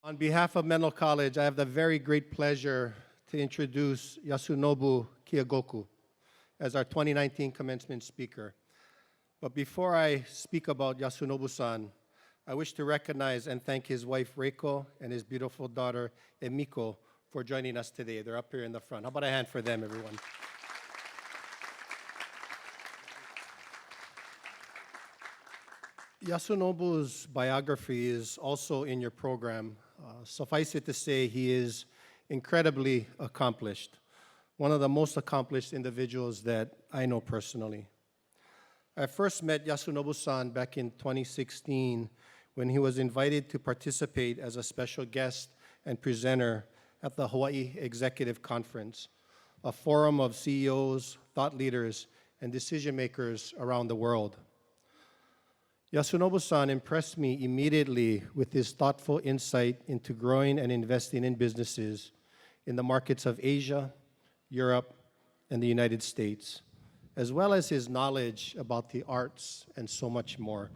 On behalf of Menlo College, I have the very great pleasure to introduce Yasunobu Kyogoku as our 2019 commencement speaker. But before I speak about Yasunobu-san, I wish to recognize and thank his wife Reiko and his beautiful daughter Emiko for joining us today. They're up here in the front. How about a hand for them, everyone? Yasunobu's biography is also in your program. Suffice it to say, he is incredibly accomplished, one of the most accomplished individuals that I know personally. I first met Yasunobu-san back in 2016 when he was invited to participate as a special guest and presenter at the Hawaii Executive Conference, a forum of CEOs, thought leaders, and decision makers around the world. Yasunobu-san impressed me immediately with his thoughtful insight into growing and investing in businesses in the markets of Asia, Europe, and the United States, as well as his knowledge about the arts and so much more.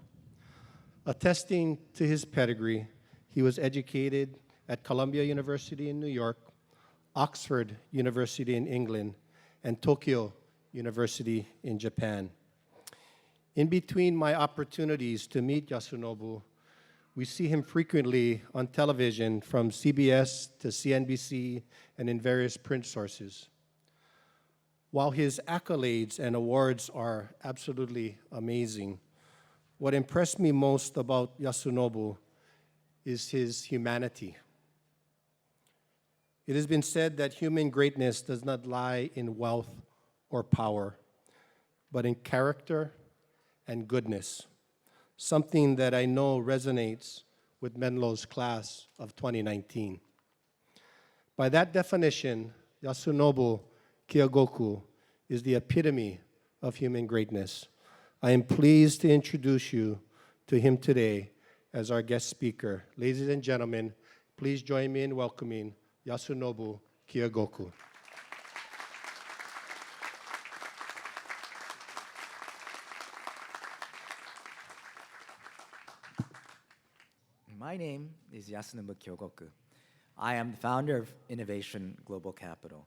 Attesting to his pedigree, he was educated at Columbia University in New York, Oxford University in England, and Tokyo University in Japan. In between my opportunities to meet Yasunobu, we see him frequently on television from CBS to CNBC and in various print sources. While his accolades and awards are absolutely amazing, what impressed me most about Yasunobu is his humanity. It has been said that human greatness does not lie in wealth or power, but in character and goodness, something that I know resonates with Menlo's class of 2019. By that definition, Yasunobu Kyogoku is the epitome of human greatness. I am pleased to introduce you to him today as our guest speaker. Ladies and gentlemen, please join me in welcoming Yasunobu Kyogoku. My name is Yasunobu Kyogoku. I am the founder of Innovation Global Capital.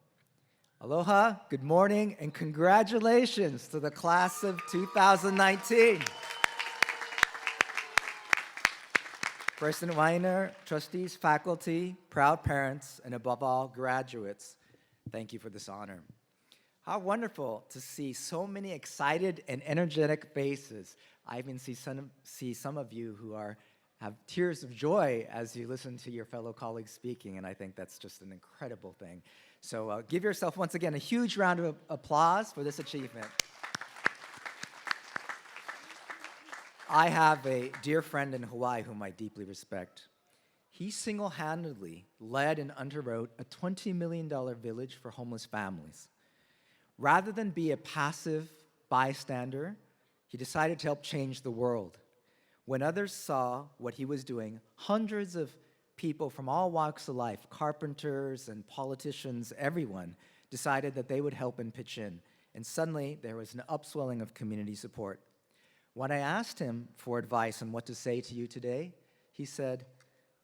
Aloha, good morning, and congratulations to the class of 2019. President Weiner, trustees, faculty, proud parents, and above all, graduates, thank you for this honor. How wonderful to see so many excited and energetic faces. I even see some of you who have tears of joy as you listen to your fellow colleagues speaking, and I think that's just an incredible thing. So give yourself, once again, a huge round of applause for this achievement. I have a dear friend in Hawaii whom I deeply respect. He single-handedly led and underwrote a $20 million village for homeless families. Rather than be a passive bystander, he decided to help change the world. When others saw what he was doing, hundreds of people from all walks of life, carpenters and politicians, everyone, decided that they would help and pitch in. And suddenly, there was an upswelling of community support. When I asked him for advice on what to say to you today, he said,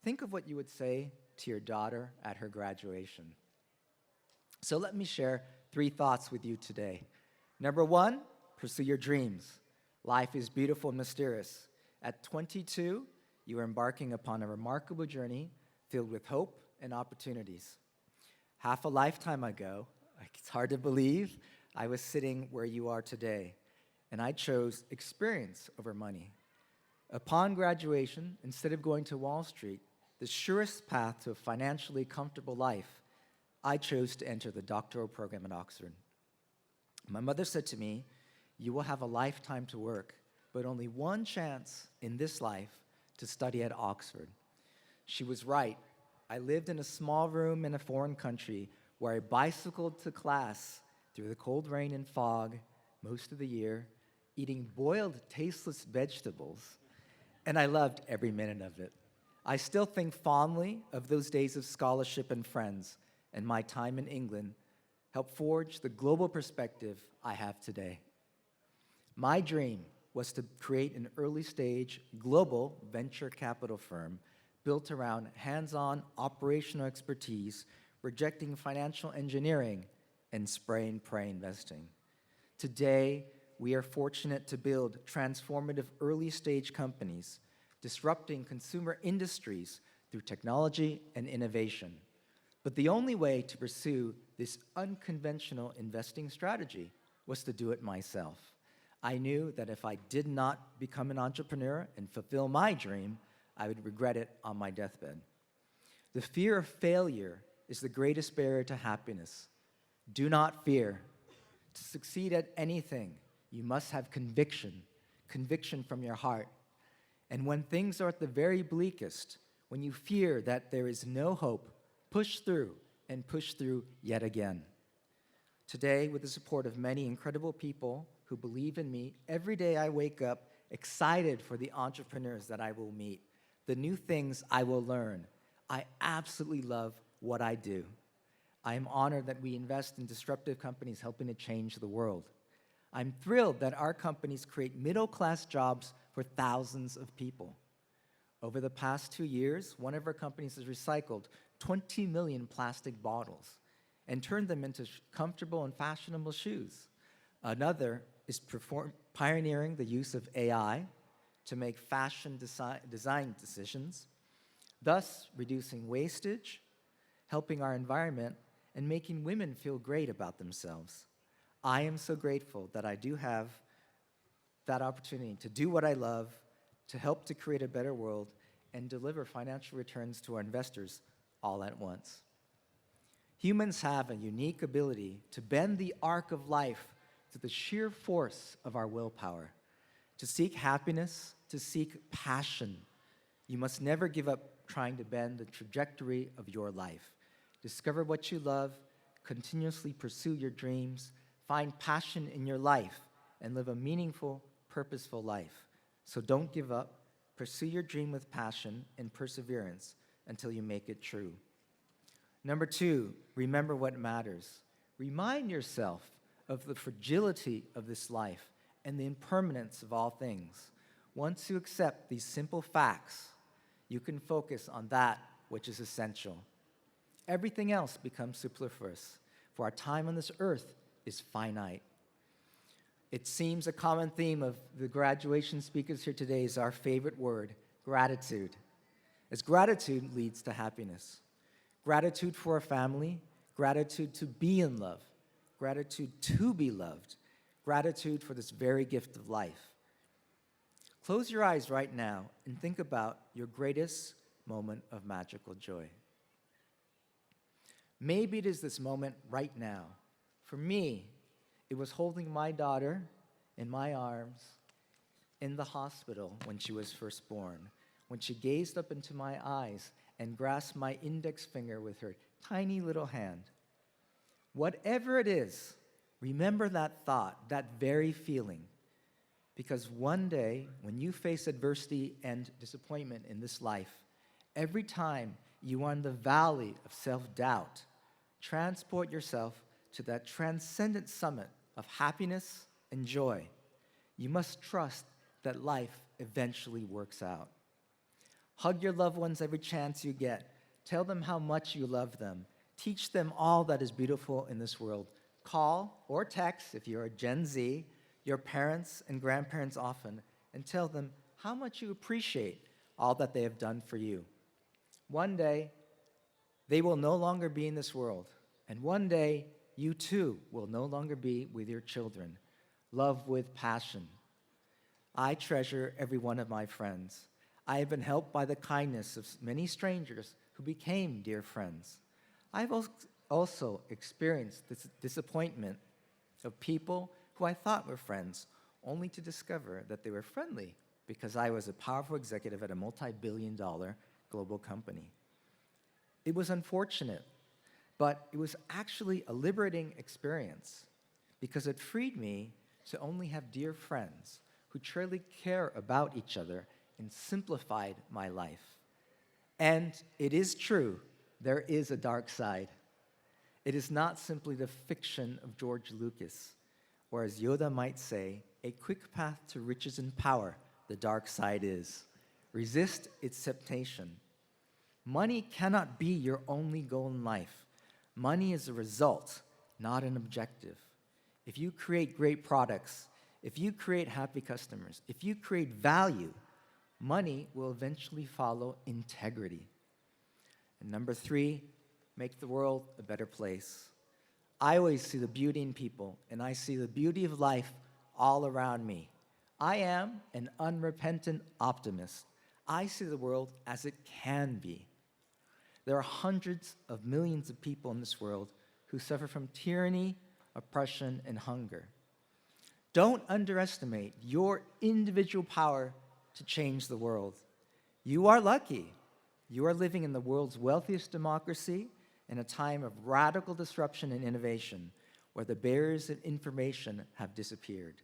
think of what you would say to your daughter at her graduation. So let me share 3 thoughts with you today. Number 1, pursue your dreams. Life is beautiful and mysterious. At 22, you are embarking upon a remarkable journey filled with hope and opportunities. Half a lifetime ago, it's hard to believe, I was sitting where you are today, and I chose experience over money. Upon graduation, instead of going to Wall Street, the surest path to a financially comfortable life, I chose to enter the doctoral program at Oxford. My mother said to me, you will have a lifetime to work, but only one chance in this life to study at Oxford. She was right. I lived in a small room in a foreign country where I bicycled to class through the cold rain and fog most of the year, eating boiled, tasteless vegetables, and I loved every minute of it. I still think fondly of those days of scholarship and friends, and my time in England helped forge the global perspective I have today. My dream was to create an early-stage global venture capital firm built around hands-on operational expertise, rejecting financial engineering, and spray and pray investing. Today, we are fortunate to build transformative early-stage companies, disrupting consumer industries through technology and innovation. But the only way to pursue this unconventional investing strategy was to do it myself. I knew that if I did not become an entrepreneur and fulfill my dream, I would regret it on my deathbed. The fear of failure is the greatest barrier to happiness. Do not fear. To succeed at anything, you must have conviction from your heart. And when things are at the very bleakest, when you fear that there is no hope, push through and push through yet again. Today, with the support of many incredible people who believe in me, every day I wake up excited for the entrepreneurs that I will meet, the new things I will learn. I absolutely love what I do. I am honored that we invest in disruptive companies helping to change the world. I'm thrilled that our companies create middle-class jobs for thousands of people. Over the past 2 years, one of our companies has recycled 20 million plastic bottles and turned them into comfortable and fashionable shoes. Another is pioneering the use of AI to make fashion design decisions, thus reducing wastage, helping our environment, and making women feel great about themselves. I am so grateful that I do have that opportunity to do what I love, to help to create a better world, and deliver financial returns to our investors all at once. Humans have a unique ability to bend the arc of life to the sheer force of our willpower. To seek happiness, to seek passion, you must never give up trying to bend the trajectory of your life. Discover what you love, continuously pursue your dreams, find passion in your life, and live a meaningful, purposeful life. So don't give up. Pursue your dream with passion and perseverance until you make it true. Number 2, remember what matters. Remind yourself of the fragility of this life and the impermanence of all things. Once you accept these simple facts, you can focus on that which is essential. Everything else becomes superfluous, for our time on this earth is finite. It seems a common theme of the graduation speakers here today is our favorite word, gratitude. As gratitude leads to happiness. Gratitude for a family, gratitude to be in love, gratitude to be loved, gratitude for this very gift of life. Close your eyes right now and think about your greatest moment of magical joy. Maybe it is this moment right now. For me, it was holding my daughter in my arms in the hospital when she was first born, when she gazed up into my eyes and grasped my index finger with her tiny little hand. Whatever it is, remember that thought, that very feeling, because one day when you face adversity and disappointment in this life, every time you are in the valley of self-doubt, transport yourself to that transcendent summit of happiness and joy. You must trust that life eventually works out. Hug your loved ones every chance you get. Tell them how much you love them. Teach them all that is beautiful in this world. Call or text, if you're a Gen Z, your parents and grandparents often, and tell them how much you appreciate all that they have done for you. One day, they will no longer be in this world, and one day, you too will no longer be with your children. Love with passion. I treasure every one of my friends. I have been helped by the kindness of many strangers who became dear friends. I've also experienced this disappointment of people who I thought were friends, only to discover that they were friendly because I was a powerful executive at a multi-billion-dollar global company. It was unfortunate, but it was actually a liberating experience because it freed me to only have dear friends who truly care about each other and simplified my life. And it is true, there is a dark side. It is not simply the fiction of George Lucas, or as Yoda might say, a quick path to riches and power, the dark side is. Resist its temptation. Money cannot be your only goal in life. Money is a result, not an objective. If you create great products, if you create happy customers, if you create value, money will eventually follow integrity. And number 3, make the world a better place. I always see the beauty in people, and I see the beauty of life all around me. I am an unrepentant optimist. I see the world as it can be. There are hundreds of millions of people in this world who suffer from tyranny, oppression, and hunger. Don't underestimate your individual power to change the world. You are lucky. You are living in the world's wealthiest democracy in a time of radical disruption and innovation, where the barriers of information have disappeared.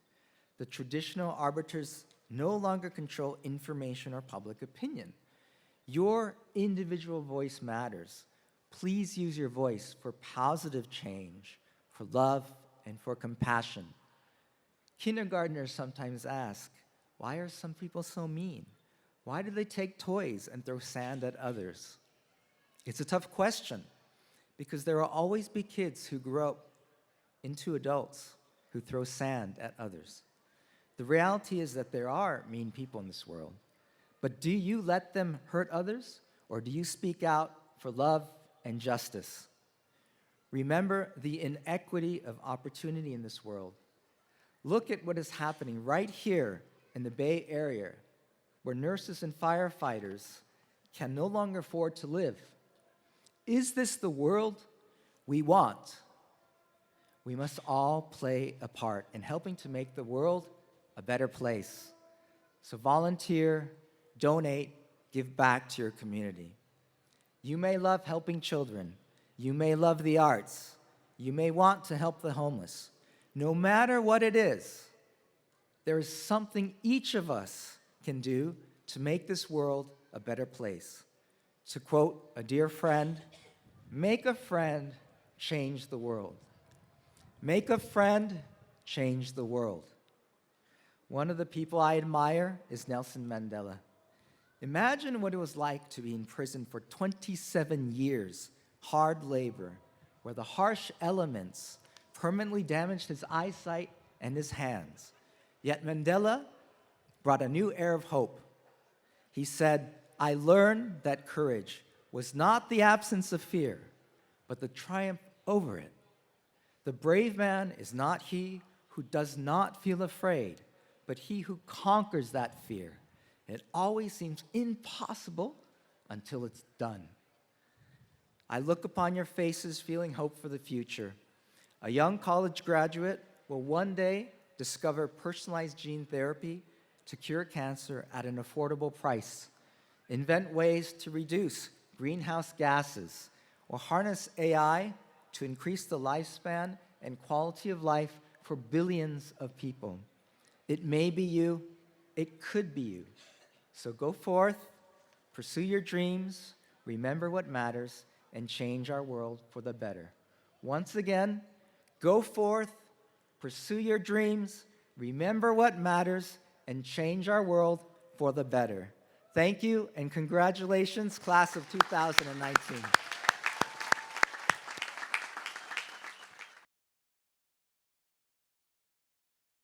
The traditional arbiters no longer control information or public opinion. Your individual voice matters. Please use your voice for positive change, for love, and for compassion. Kindergartners sometimes ask, why are some people so mean? Why do they take toys and throw sand at others? It's a tough question, because there will always be kids who grow up into adults who throw sand at others. The reality is that there are mean people in this world. But do you let them hurt others, or do you speak out for love and justice? Remember the inequity of opportunity in this world. Look at what is happening right here in the Bay Area, where nurses and firefighters can no longer afford to live. Is this the world we want? We must all play a part in helping to make the world a better place. So volunteer, donate, give back to your community. You may love helping children. You may love the arts. You may want to help the homeless. No matter what it is, there is something each of us can do to make this world a better place. To quote a dear friend, make a friend, change the world. Make a friend, change the world. One of the people I admire is Nelson Mandela. Imagine what it was like to be in prison for 27 years, hard labor, where the harsh elements permanently damaged his eyesight and his hands. Yet Mandela brought a new air of hope. He said, I learned that courage was not the absence of fear, but the triumph over it. The brave man is not he who does not feel afraid, but he who conquers that fear. It always seems impossible until it's done. I look upon your faces feeling hope for the future. A young college graduate will one day discover personalized gene therapy to cure cancer at an affordable price, invent ways to reduce greenhouse gases, or harness AI to increase the lifespan and quality of life for billions of people. It may be you, it could be you. So go forth, pursue your dreams, remember what matters, and change our world for the better. Once again, go forth, pursue your dreams, remember what matters, and change our world for the better. Thank you, and congratulations, class of 2019.